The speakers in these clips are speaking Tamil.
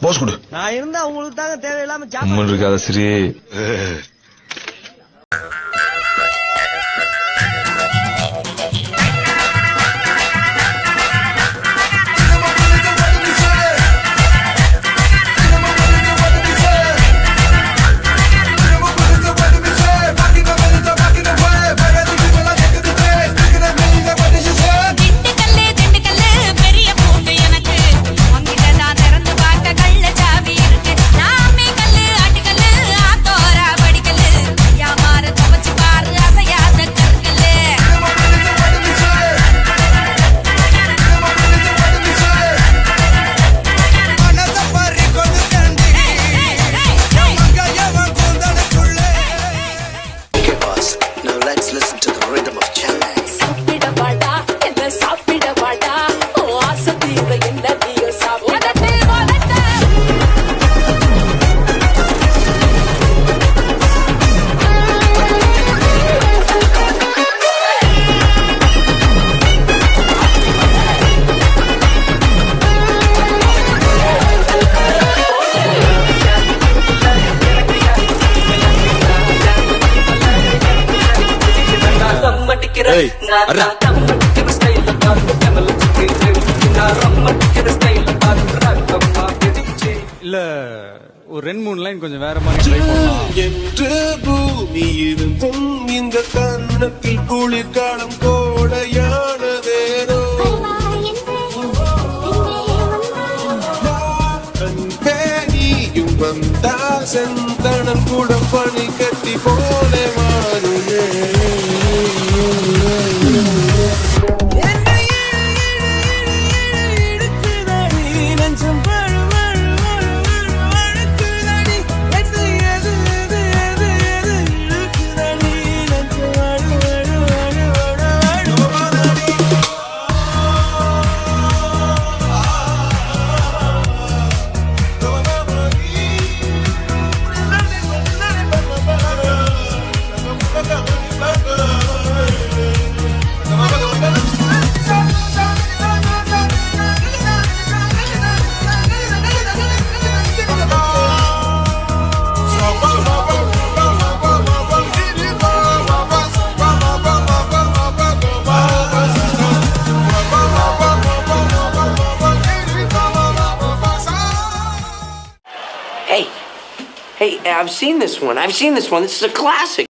போஸ் கொடு. நான் இருந்தா உங்களுக்கு தாங்க தேவையில்லாம இருக்காத சரி. இல்ல ஒரு 2-3 லைன் கொஞ்சம் வேற மாதிரி ட்ரை பண்ணலாம். என்று பூமி இருந்தும் இந்த கண்ணத்தில் குளிர்காலம் கோடையானதேனோ நீயும் வந்தால் செந்தணல் கூட பணி கட்டி போல மாறுமே. Hey, I've seen this one. This is a classic.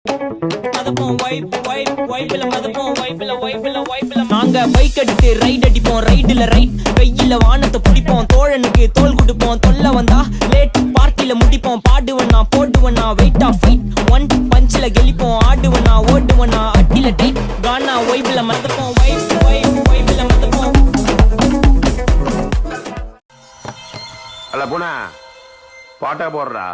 நாங்க பைக் எடுத்து ரைட் அடிப்போம், ரைடுல ரைட் கையில வானத்தை பிடிப்போம், தோழனுக்கு தோல் கொடுப்போம், தொல்ல வந்தா லேட் பார்ட்டில முடிப்போம், பாடுவனா போடுவனா வெயிட் ஆஃப் ஃபைட் ஒன் பஞ்சில கெளிப்போம், ஆடுவனா ஓடுவனா அட்டில டைட் கானா வைப்ல மறந்துப்போம், வைப்ல மறந்துப்போம். அல்ல போனா பாட்டா போடுறா.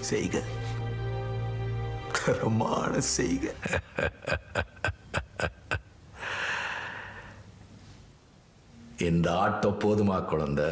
செய்க தரமான செய்க. இந்த ஆட்டம் போதுமா குழந்தை?